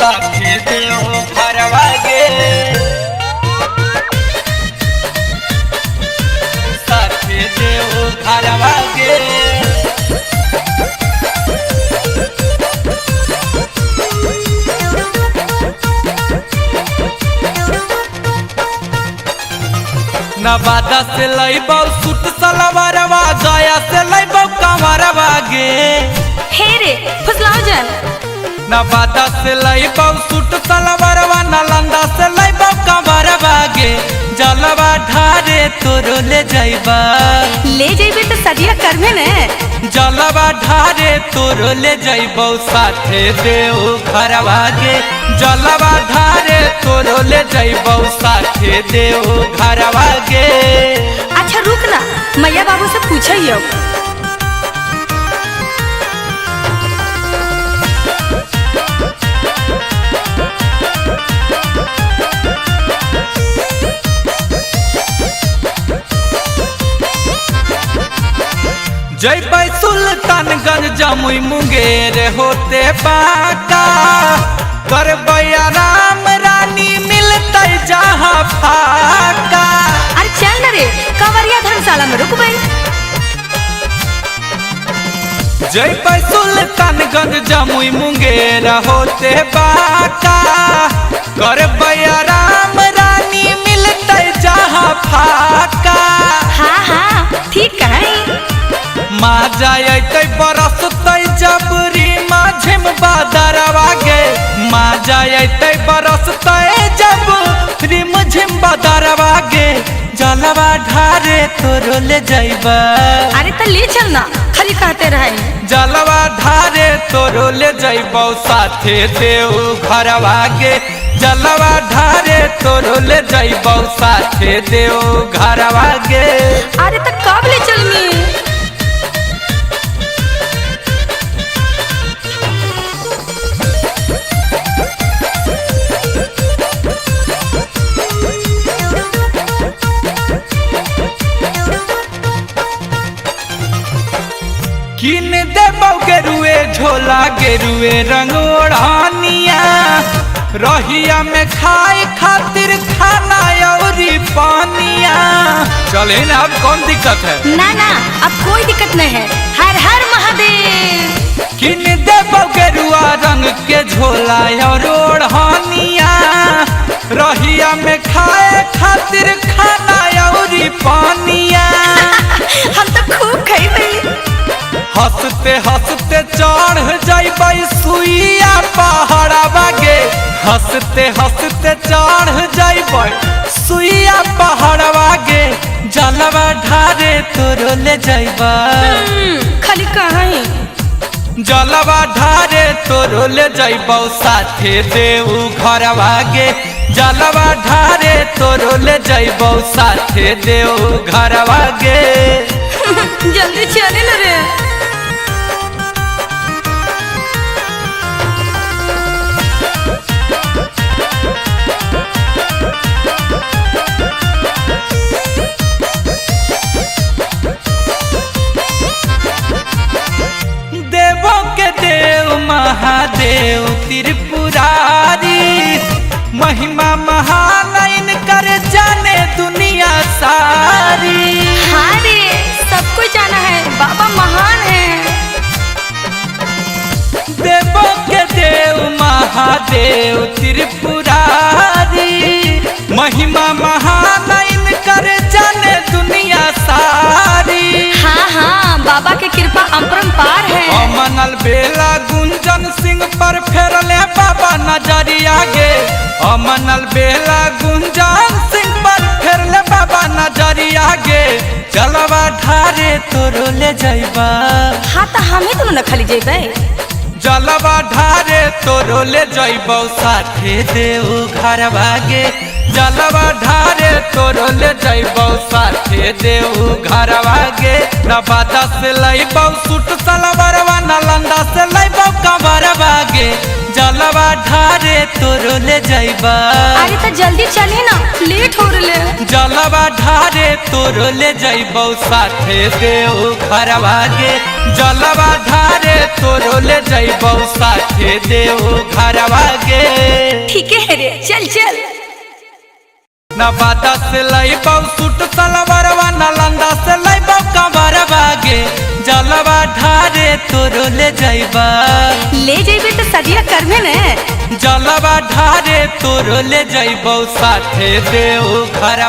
साथे देव घरवा गे साथे देव घरवा गे नवादा से लइबौ सूट सलवारवा गया से लइबौ कमरवा गे हे रे फुसलाओ जन। नवादा से लइबौ सूट सलवारवा नालंदा से लइबौ कमरवा गे जलवा ढारे तोरो ले जाइबा ले जाइबे तो सदिया करबे ने जलवा ढारे तोरो ले जाइबौ साथे देव घरवा गे जलवा ढारे तोरो ले जाइबौ साथे देव घरवा गे। अच्छा रुक ना मैया बाबू से पूछियो। जैबै सुल्तानगंज जमुई मुंगेर होते बाका करबै राम रानी मिलते जहाँ फाका। अरे चल ना रे कंवरिया धर्मशाला में रुकबै। जैबै सुल्तानगंज जमुई मुंगेर होते बाका करबै राम रानी मिलते जहाँ फाका। हाँ हाँ ठीक कहीं माँ जाए बरसते जबरी माझिम बादरवा गे माँ जाए बरसते जबरी माझिम बादरवा गे जलवा ढारे तोरो ले जाइबा। अरे तो ले चल ना खाली कहते रहे जलवा ढारे तोरो ले जाइबौ साथे देव घरवा गे जलवा ढारे तोरो ले जाइबौ साथे देव घरवा गे। अरे तो कब ले चलनी किन देबौ गेरुए झोला गेरुए रंग ओढ़ानिया रहिया में खाए खातिर खाना औरी पानिया। चले ना अब कौन दिक्कत है? ना ना अब कोई दिक्कत नहीं है। हर हर महादेव। किन देबौ गेरुआ रंग के झोला और ओढ़ानिया रहिया में खाए खातिर खाना औरी पानिया। हम तो खूब खइबे। हंसते हंसते चढ़ जाइबै सुइया पहाड़वा गे हंसते हंसते चढ़ जाइबै सुइया पहाड़वा गे जलवा ढारे तोरो ले जाइबा। खाली कहीं जलवा ढारे तोरो ले जाइबौ साथे देव घरवा गे जलवा ढारे तोरो ले जाइबौ साथे देव घरवा गे। जल्दी चले ना रे। महादेव त्रिपुरारी महिमा महान कर जाने दुनिया सारी। हाँ रे सबको जाना है बाबा महान है। देवों के देव महादेव त्रिपुरारी महिमा महान कर जाने दुनिया सारी। हाँ हाँ बाबा की कृपा अपरंपार है। अमनल बेला गुंजन सिंह पर फेरले बाबा नजरिया गे अमनल बेला गुंजन सिंह पर फेरले बाबा नजरिया गे जलवा ढारे तोरो ले जाइबा। हाँ तो हमें तुम न खाली जेबे जलवा ढारे तोरो ले जाइबौ साथे देव घरवा गे जलवा ढारे तोरो ले जाइबौ साथे देव घरवा गे। नवादा से लइबौ सूट सलवारवा नालंदा से लइबौ कमरवा गे जलवा ढारे तोरो ले जाइबा। अरे तो जल्दी चले ना लेट हो रहे। जलवा ढारे तोरो ले जाइबौ साथे देव घरवा गे जलवा ढारे तोरो ले जइबौ साथे देव घरवा गे। ठीक है रे, चल चल। नवादा से लइबौ सूट सलवारवा, नालंदा से लइबौ कमरवा गे। जलवा ढारे तोरो ले जइबा, ले जेबे तो सदिया करबे ने। जलवा ढारे तोरो ले जइबौ साथे देव घरवा।